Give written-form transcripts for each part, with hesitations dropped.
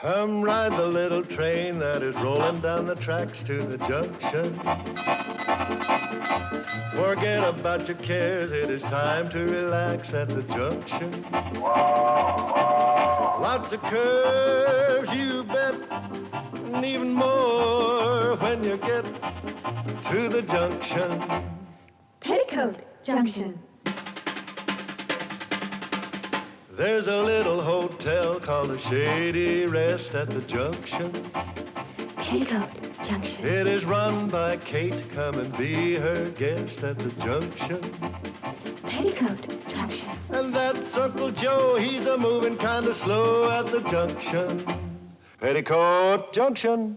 Come ride the little train that is rolling down the tracks to the junction. Forget about your cares, it is time to relax at the junction. Lots of curves, you bet, and even more when you get to the junction. Petticoat Junction. There's a little hotel called the Shady Rest at the junction. Petticoat Junction. It is run by Kate. Come and be her guest at the junction. Petticoat Junction. And that's Uncle Joe. He's a moving kind of slow at the junction. Petticoat Junction.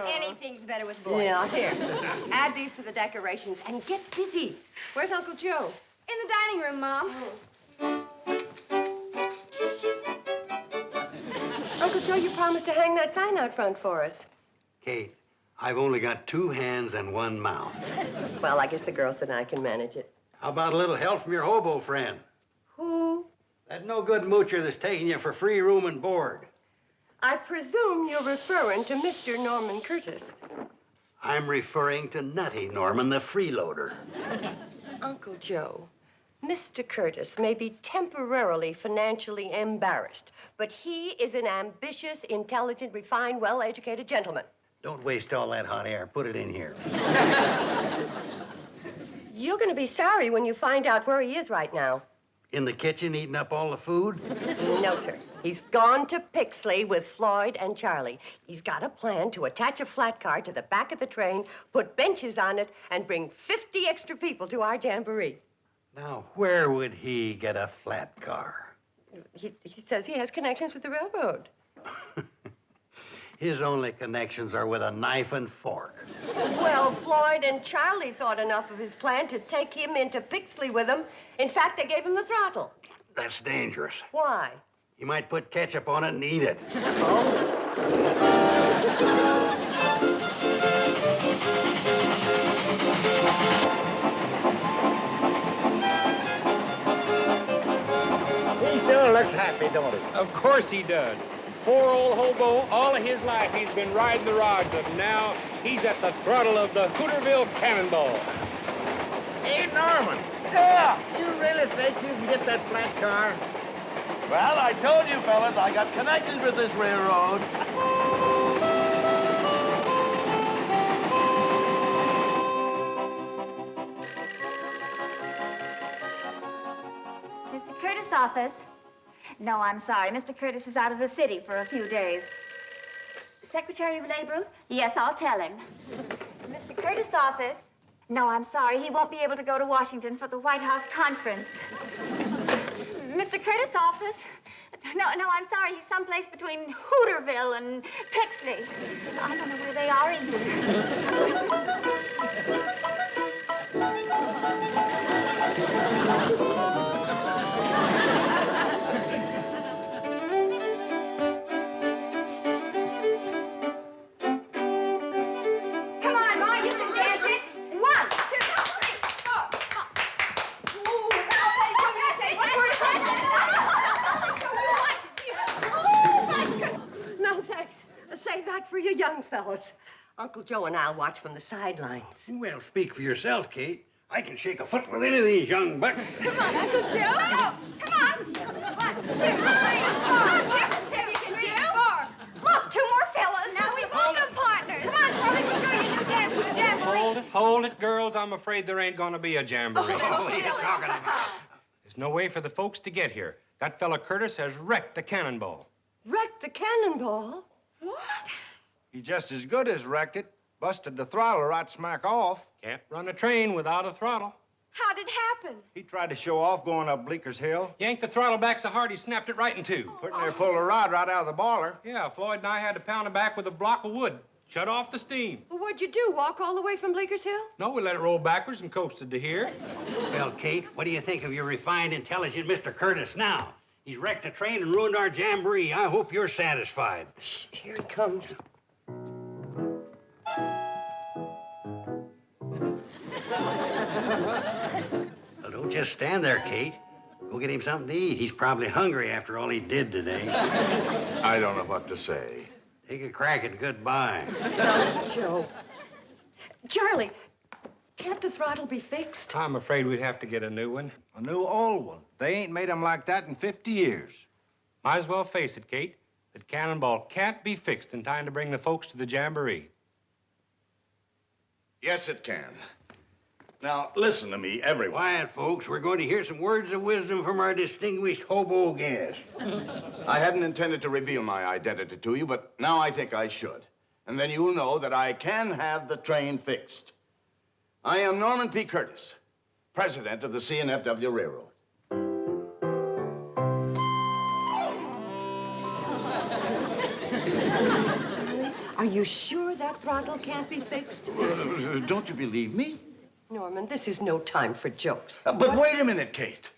Anything's better with boys. Yeah, here. Add these to the decorations and get busy. Where's Uncle Joe? In the dining room, Mom. Uncle Joe, you promised to hang that sign out front for us. Kate, I've only got 2 hands and 1 mouth. Well, I guess the girls and I can manage it. How about a little help from your hobo friend? Who? That no-good moocher that's taking you for free room and board. I presume you're referring to Mr. Norman Curtis. I'm referring to Nutty Norman, the freeloader. Uncle Joe, Mr. Curtis may be temporarily financially embarrassed, but he is an ambitious, intelligent, refined, well-educated gentleman. Don't waste all that hot air. Put it in here. You're going to be sorry when you find out where he is right now. In the kitchen eating up all the food? No, sir. He's gone to Pixley with Floyd and Charlie. He's got a plan to attach a flat car to the back of the train, put benches on it, and bring 50 extra people to our jamboree. Now, where would he get a flat car? He says he has connections with the railroad. His only connections are with a knife and fork. Well, Floyd and Charlie thought enough of his plan to take him into Pixley with them. In fact, they gave him the throttle. That's dangerous. Why? You might put ketchup on it and eat it. He sure looks happy, don't he? Of course he does. Poor old hobo, all of his life he's been riding the rods, and now he's at the throttle of the Hooterville Cannonball. Hey, Norman. Yeah. You really think you can get that flat car? Well, I told you, fellas, I got connections with this railroad. Mr. Curtis' office. No, I'm sorry. Mr. Curtis is out of the city for a few days. Secretary of Labor? Yes, I'll tell him. Mr. Curtis' office. No, I'm sorry. He won't be able to go to Washington for the White House conference. Mr. Curtis' office. No, I'm sorry. He's someplace between Hooterville and Pixley. I don't know where they are Come on, Ma, you can dance it. 1, 2, 3, 4. No, thanks. Save that for you young fellas. Uncle Joe and I'll watch from the sidelines. Well, speak for yourself, Kate. I can shake a foot with any of these young bucks. Come on, Uncle Joe. Come on. 1, 2, 3, 4. Here's a step you can do. 4. Look, 2 more fellas. Now we've all got partners. Come on, Charlie, we'll show you new dance with the jamboree. Hold it, girls. I'm afraid there ain't gonna be a jamboree. What are you talking about? There's no way for the folks to get here. That fella Curtis has wrecked the cannonball. Wrecked the cannonball? What? He just as good as wrecked it. Busted the throttle right smack off. Can't run a train without a throttle. How'd it happen? He tried to show off going up Bleeker's Hill. Yanked the throttle back so hard he snapped it right in two. Putting there pulled a rod right out of the boiler. Yeah, Floyd and I had to pound it back with a block of wood. Shut off the steam. Well, what'd you do, walk all the way from Bleeker's Hill? No, we let it roll backwards and coasted to here. Well, Kate, what do you think of your refined, intelligent Mr. Curtis now? He's wrecked the train and ruined our jamboree. I hope you're satisfied. Shh, here he comes. Well, don't just stand there, Kate. Go get him something to eat. He's probably hungry after all he did today. I don't know what to say. Take a crack at goodbye. Joe. Charlie, can't the throttle be fixed? I'm afraid we'd have to get a new one. A new old one. They ain't made 'em like that in 50 years. Might as well face it, Kate. That cannonball can't be fixed in time to bring the folks to the jamboree. Yes, it can. Now, listen to me, everyone. Quiet, folks. We're going to hear some words of wisdom from our distinguished hobo guest. I hadn't intended to reveal my identity to you, but now I think I should. And then you'll know that I can have the train fixed. I am Norman P. Curtis, president of the C&FW Railroad. Are you sure that throttle can't be fixed? Don't you believe me? Norman, this is no time for jokes. But wait a minute, Kate.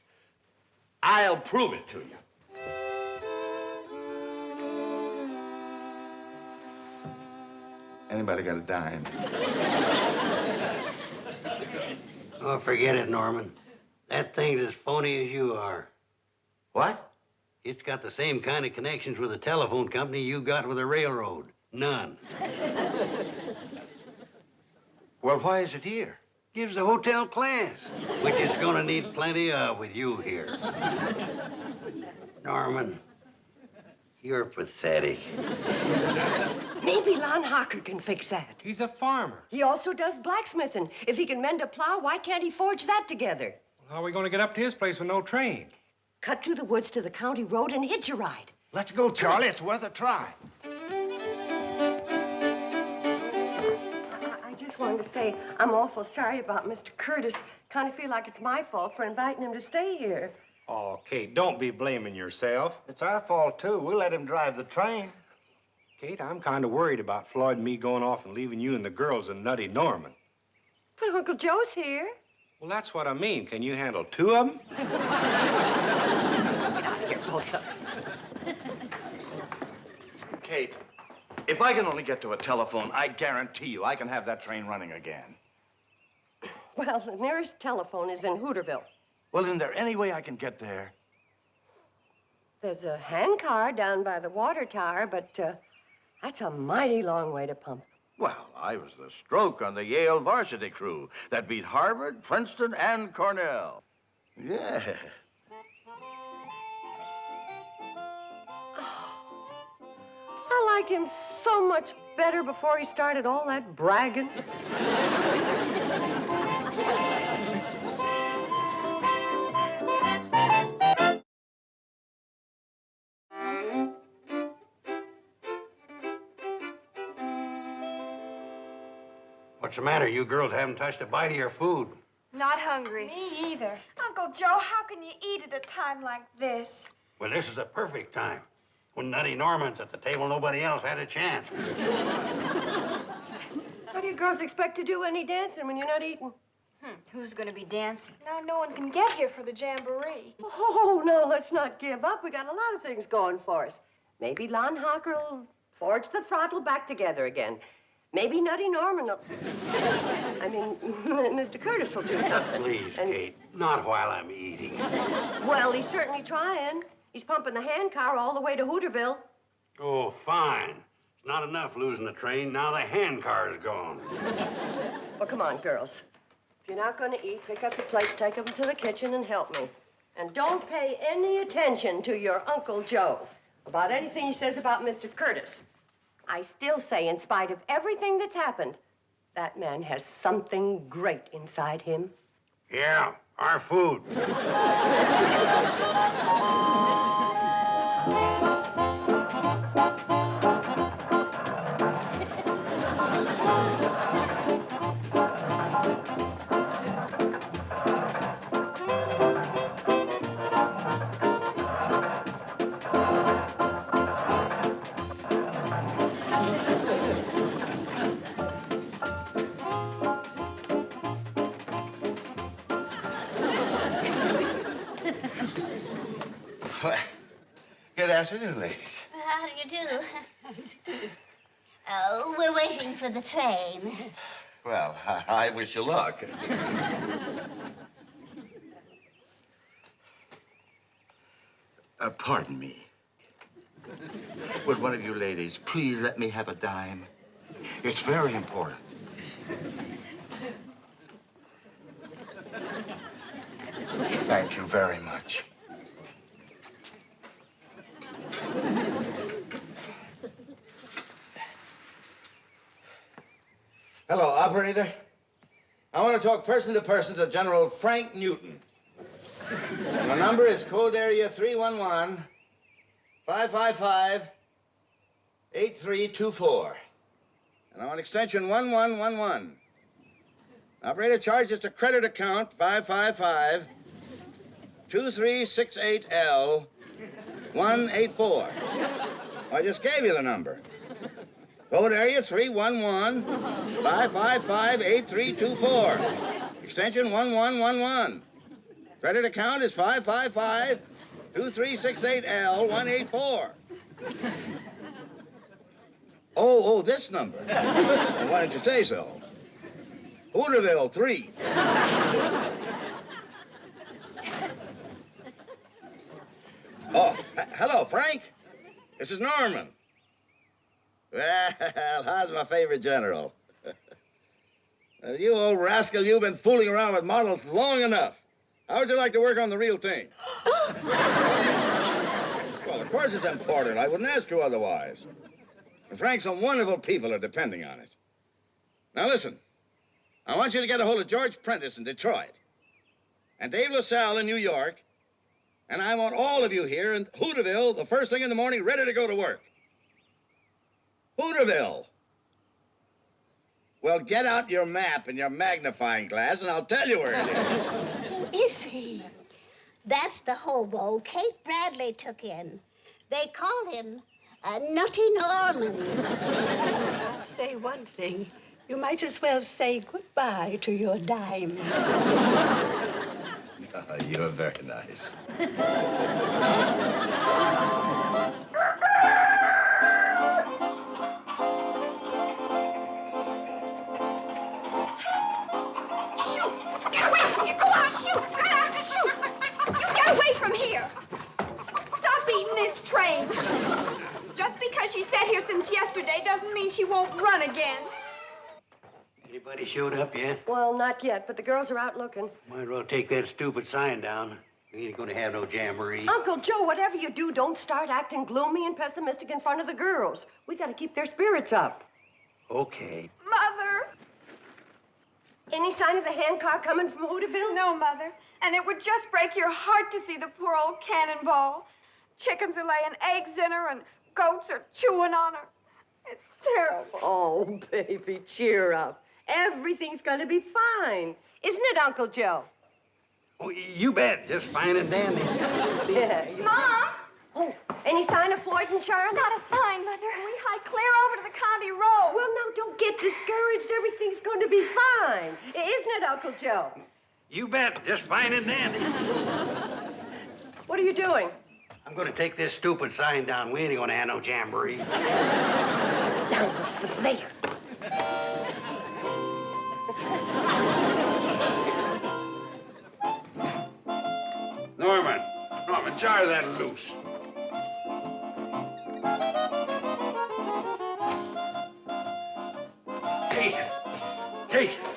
I'll prove it to you. Anybody got a dime? Oh, forget it, Norman. That thing's as phony as you are. What? It's got the same kind of connections with the telephone company you got with the railroad. None. Well, why is it here? Gives the hotel class, which it's gonna need plenty of with you here. Norman, you're pathetic. Maybe Lon Hocker can fix that. He's a farmer. He also does blacksmithing. If he can mend a plow, why can't he forge that together? How are we going to get up to his place with no train? Cut through the woods to the county road and hitch a ride. Let's go, Charlie. It's worth a try. I just wanted to say I'm awful sorry about Mr. Curtis. Kind of feel like it's my fault for inviting him to stay here. Oh, Kate, don't be blaming yourself. It's our fault, too. We let him drive the train. Kate, I'm kind of worried about Floyd and me going off and leaving you and the girls and Nutty Norman. But Uncle Joe's here. Well, that's what I mean. Can you handle two of them? Get out of here, both of them. Kate, if I can only get to a telephone, I guarantee you I can have that train running again. Well, the nearest telephone is in Hooterville. Well, isn't there any way I can get there? There's a handcar down by the water tower, but that's a mighty long way to pump. Well, I was the stroke on the Yale varsity crew that beat Harvard, Princeton, and Cornell. Yeah. I liked him so much better before he started all that bragging. What's the matter? You girls haven't touched a bite of your food. Not hungry. Me either. Uncle Joe, how can you eat at a time like this? Well, this is a perfect time. When Nutty Norman's at the table, nobody else had a chance. What do you girls expect to do any dancing when you're not eating? Who's gonna be dancing? Now no one can get here for the jamboree. Oh, no, let's not give up. We got a lot of things going for us. Maybe Lon Hocker will forge the throttle back together again. Maybe Nutty Norman will... Mr. Curtis will do something. Please, Kate, not while I'm eating. Well, he's certainly trying. He's pumping the handcar all the way to Hooterville. Oh, fine. It's not enough losing the train. Now the handcar's gone. Well, come on, girls. If you're not going to eat, pick up your plates, take them to the kitchen, and help me. And don't pay any attention to your Uncle Joe about anything he says about Mr. Curtis. I still say, in spite of everything that's happened, that man has something great inside him. Yeah, our food. afternoon, ladies. How do you do? Oh, we're waiting for the train. Well, I wish you luck. Pardon me. Would one of you ladies please let me have a dime? It's very important. Thank you very much. Hello, operator. I want to talk person to person to General Frank Newton. And the number is code area 311-555-8324. And I want extension 1111. Operator, charge just a credit account 555-2368L184. I just gave you the number. Code area 311-555-8324. Extension 1111. Credit account is 555-2368L184. Oh, this number. Well, why didn't you say so? Hooterville 3. Oh, hello, Frank. This is Norman. Well, how's my favorite general? You old rascal, you've been fooling around with models long enough. How would you like to work on the real thing? Well, of course it's important. I wouldn't ask you otherwise. And Frank, some wonderful people are depending on it. Now, listen. I want you to get a hold of George Prentice in Detroit and Dave LaSalle in New York, and I want all of you here in Hooterville the first thing in the morning ready to go to work. Hooterville. Well, get out your map and your magnifying glass, and I'll tell you where it is. Who is he? That's the hobo Kate Bradley took in. They call him Nutty Norman. I'll say one thing. You might as well say goodbye to your dime. You're very nice. Shoot! Get away from here! Go on, shoot! Right after shoot! You get away from here! Stop eating this train! Just because she sat here since yesterday doesn't mean she won't run again. Anybody showed up yet? Well, not yet, but the girls are out looking. Might as well take that stupid sign down. We ain't gonna have no jamboree. Uncle Joe, whatever you do, don't start acting gloomy and pessimistic in front of the girls. We gotta keep their spirits up. Okay. Mother! Any sign of the handcar coming from Hooterville? No, Mother. And it would just break your heart to see the poor old cannonball. Chickens are laying eggs in her and goats are chewing on her. It's terrible. Oh, baby, cheer up. Everything's gonna be fine. Isn't it, Uncle Joe? Oh, you bet. Just fine and dandy. Yeah. Mom! Oh, any sign of Floyd and Charlie? Not a sign, Mother. We hiked clear over to the county road. Well, now, don't get discouraged. Everything's going to be fine. Isn't it, Uncle Joe? You bet. Just fine and dandy. What are you doing? I'm gonna take this stupid sign down. We ain't gonna have no jamboree. Down there. Norman, jar that loose. Kate,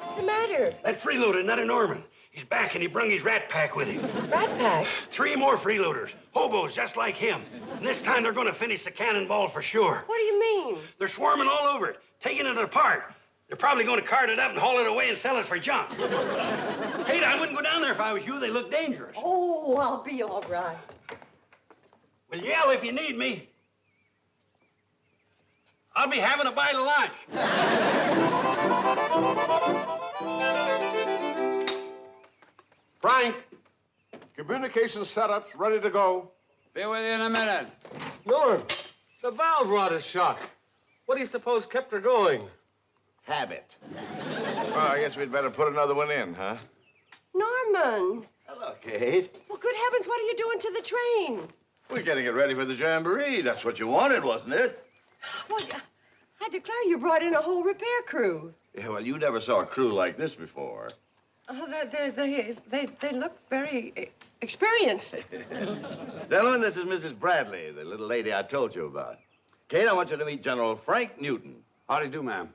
What's the matter? that freeloader, Nutty Norman. He's back and he brung his rat pack with him. Rat pack? 3 more freeloaders, hobos just like him. And this time they're gonna finish the cannonball for sure. What do you mean? They're swarming all over it, taking it apart. They're probably gonna cart it up and haul it away and sell it for junk. Kate, I wouldn't go down there if I was you. They look dangerous. Oh, I'll be all right. Well, yell if you need me. I'll be having a bite of lunch. Frank, communication setups ready to go. Be with you in a minute. Norm, the valve rod is shot. What do you suppose kept her going? Habit. Well, I guess we'd better put another one in, huh? Norman. Hello, Kate. Well, good heavens, what are you doing to the train? We're getting it ready for the jamboree. That's what you wanted, wasn't it? Well, I declare you brought in a whole repair crew. Yeah, well, you never saw a crew like this before. They look very experienced. Gentlemen, this is Mrs. Bradley, the little lady I told you about. Kate, I want you to meet General Frank Newton. Howdy do, ma'am.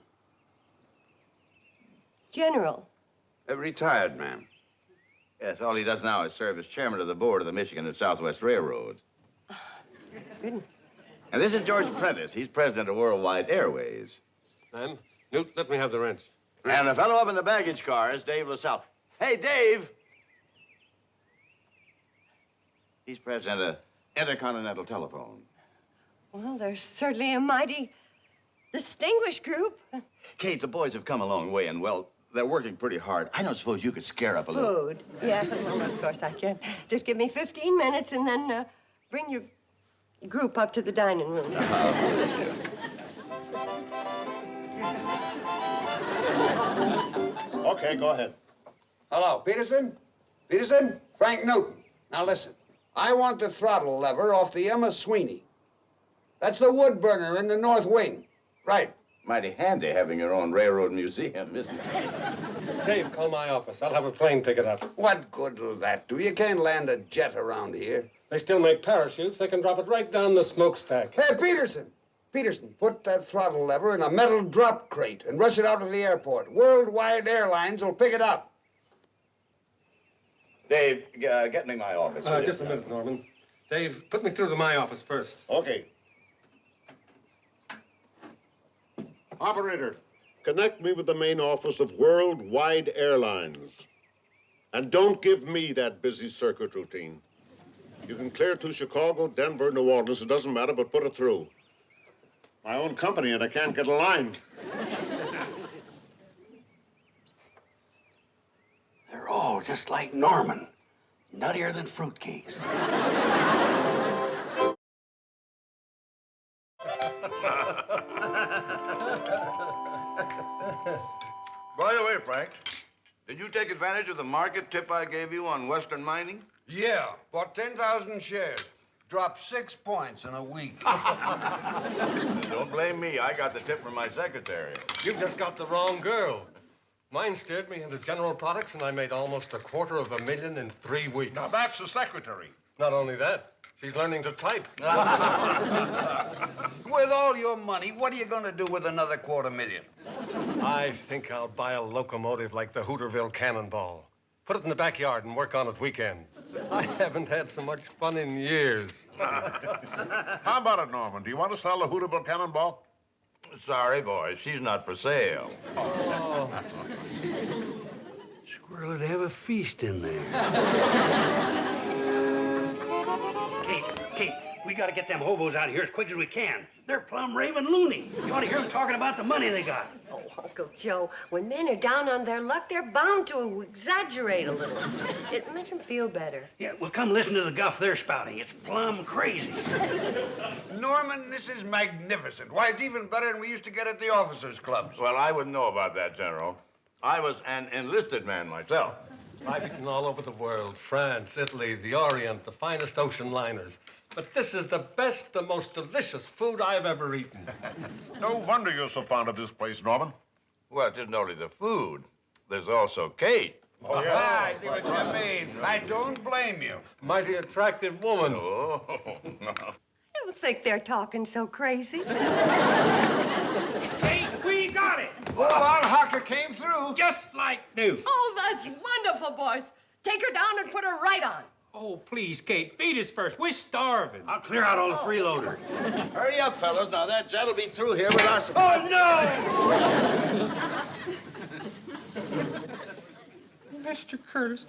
General. Retired, ma'am. Yes, all he does now is serve as chairman of the board of the Michigan and Southwest Railroad. Goodness. And this is George Prentice. He's president of Worldwide Airways. And, Newt, let me have the wrench. And the fellow up in the baggage car is Dave LaSalle. Hey, Dave! He's president of Intercontinental Telephone. Well, they're certainly a mighty distinguished group. Kate, the boys have come a long way, and, well, they're working pretty hard. I don't suppose you could scare up a little. Food. Yeah, well, of course I can. Just give me 15 minutes and then bring your group up to the dining room. Okay, go ahead. Hello, Peterson? Peterson? Frank Newton. Now listen, I want the throttle lever off the Emma Sweeney. That's the wood burner in the north wing. Right. Mighty handy having your own railroad museum, isn't it? Dave, call my office. I'll have a plane pick it up. What good will that do? You can't land a jet around here. They still make parachutes. They can drop it right down the smokestack. Hey, Peterson! Peterson, put that throttle lever in a metal drop crate and rush it out to the airport. Worldwide Airlines will pick it up. Dave, get me my office. Just a minute, Norman. Dave, put me through to my office first. Okay. Operator, connect me with the main office of Worldwide Airlines. And don't give me that busy circuit routine. You can clear to Chicago, Denver, New Orleans. It doesn't matter, but put it through. My own company, and I can't get a line. They're all just like Norman. Nuttier than fruitcakes. By the way, Frank, did you take advantage of the market tip I gave you on Western mining? Yeah, bought 10,000 shares. Dropped 6 points in a week. Don't blame me. I got the tip from my secretary. You've just got the wrong girl. Mine steered me into General Products, and I made almost $250,000 in 3 weeks. Now, that's the secretary. Not only that, she's learning to type. With all your money, what are you going to do with another $250,000? I think I'll buy a locomotive like the Hooterville Cannonball. Put it in the backyard and work on it weekends. I haven't had so much fun in years. How about it, Norman? Do you want to sell the Hooterville Cannonball? Sorry, boys. She's not for sale. Oh. Squirrel would have a feast in there. Kate, we got to get them hobos out of here as quick as we can. They're plumb raving loony. You ought to hear them talking about the money they got. Oh, Uncle Joe, when men are down on their luck, they're bound to exaggerate a little. It makes them feel better. Yeah, well, come listen to the guff they're spouting. It's plumb crazy. Norman, this is magnificent. Why, it's even better than we used to get at the officers' clubs. Well, I wouldn't know about that, General. I was an enlisted man myself. I've eaten all over the world, France, Italy, the Orient, the finest ocean liners. But this is the best, the most delicious food I've ever eaten. No wonder you're so fond of this place, Norman. Well, it isn't only the food. There's also Kate. Oh, yeah. I see what you mean. I don't blame you. Mighty attractive woman. Oh, no. I don't think they're talking so crazy. Kate, we got it. Oh, our hawker came through. Just like new. Oh, that's wonderful, boys. Take her down and put her right on. Oh, please, Kate, feed us first. We're starving. I'll clear out all the freeloaders. Hurry up, fellas. Now, that jet'll be through here with us. Oh, no! Mr. Curtis,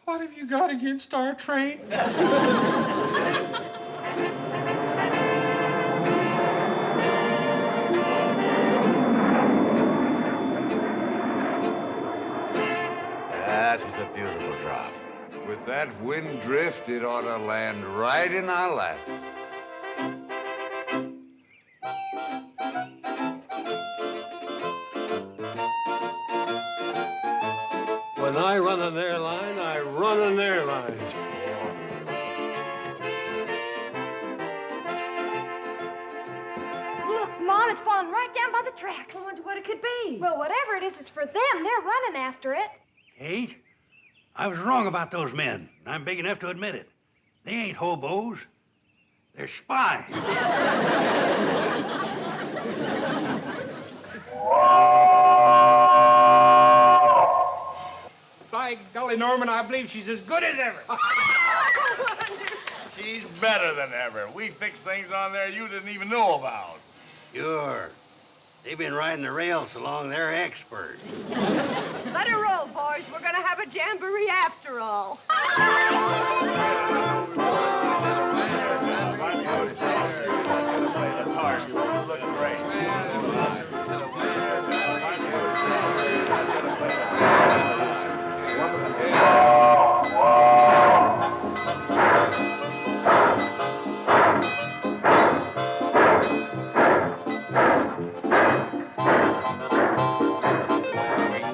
what have you got against our train? That was a beautiful drop. With that wind drift, it ought to land right in our lap. When I run an airline, I run an airline. it's falling right down by the tracks. I wonder what it could be. Well, whatever it is, it's for them. They're running after it. Kate, I was wrong about those men. I'm big enough to admit it. They ain't hobos. They're spies. By golly, Norman, I believe she's as good as ever. She's better than ever. We fix things on there you didn't even know about. Sure. They've been riding the rails so long, they're expert. Let her roll, boys. We're going to have a jamboree after all.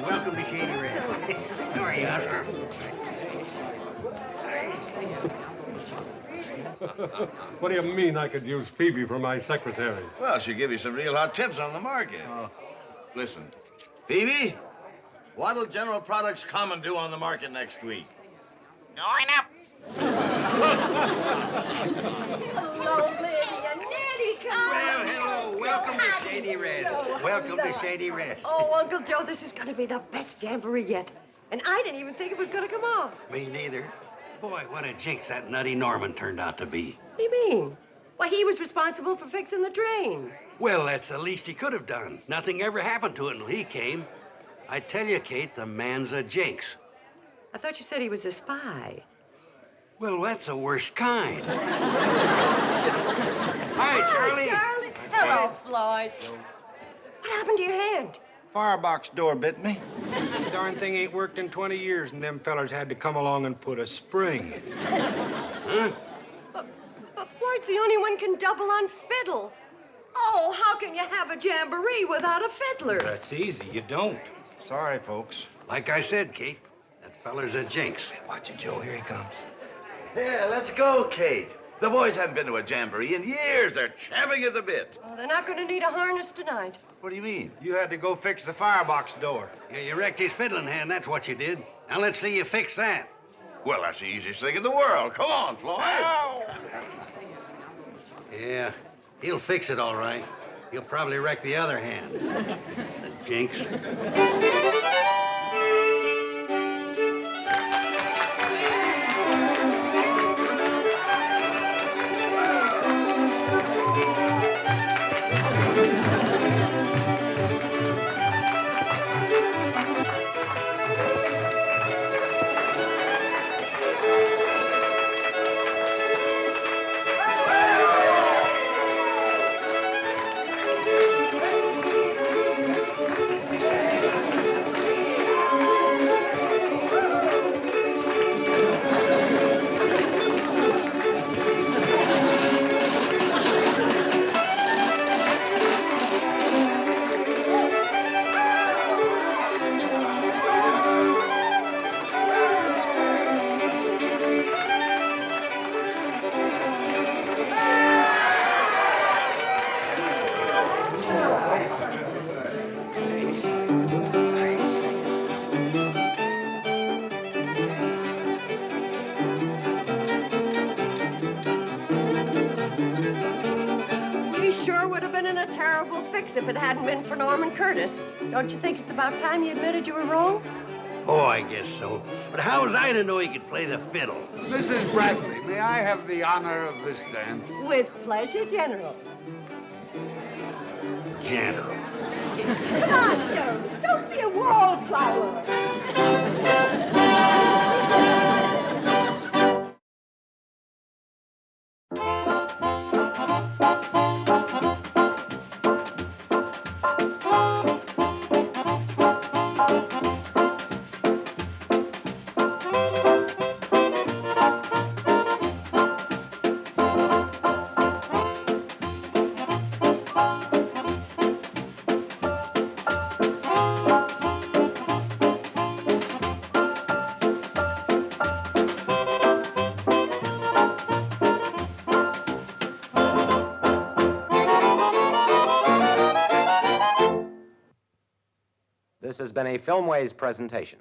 Welcome to Shady Rest. How are you, Oscar? What do you mean I could use Phoebe for my secretary? Well, she'll give you some real hot tips on the market. Listen, Phoebe, what'll General Products come and do on the market next week? Going up. Hello, Lydia. Nettie, come Well, hello. Welcome to Shady Rest. Welcome to Shady Rest. Oh, Uncle Joe, this is going to be the best jamboree yet. And I didn't even think it was going to come off. Me neither. Boy, what a jinx that nutty Norman turned out to be. What do you mean? Why, he was responsible for fixing the train. Well, that's the least he could have done. Nothing ever happened to it until he came. I tell you, Kate, the man's a jinx. I thought you said he was a spy. Well, that's the worst kind. Hi, Charlie. Charlie. Hello, Floyd. What happened to your hand? Firebox door bit me. The darn thing ain't worked in 20 years, and them fellers had to come along and put a spring in it. Huh? But Floyd's the only one can double on fiddle. Oh, how can you have a jamboree without a fiddler? That's easy. You don't. Sorry, folks. Like I said, Kate, that feller's a jinx. Watch it, Joe. Here he comes. Yeah, let's go, Kate. The boys haven't been to a jamboree in years. They're champing at the bit. Well, they're not going to need a harness tonight. What do you mean? You had to go fix the firebox door. Yeah, you wrecked his fiddling hand, that's what you did. Now let's see you fix that. Well, that's the easiest thing in the world. Come on, Floyd. Yeah, he'll fix it all right. He'll probably wreck the other hand. The jinx. If it hadn't been for Norman Curtis. Don't you think it's about time you admitted you were wrong? Oh, I guess so. But how was I to know he could play the fiddle? Mrs. Bradley, may I have the honor of this dance? With pleasure, General. General. Come on, Joe. Don't be a wallflower. This has been a Filmways presentation.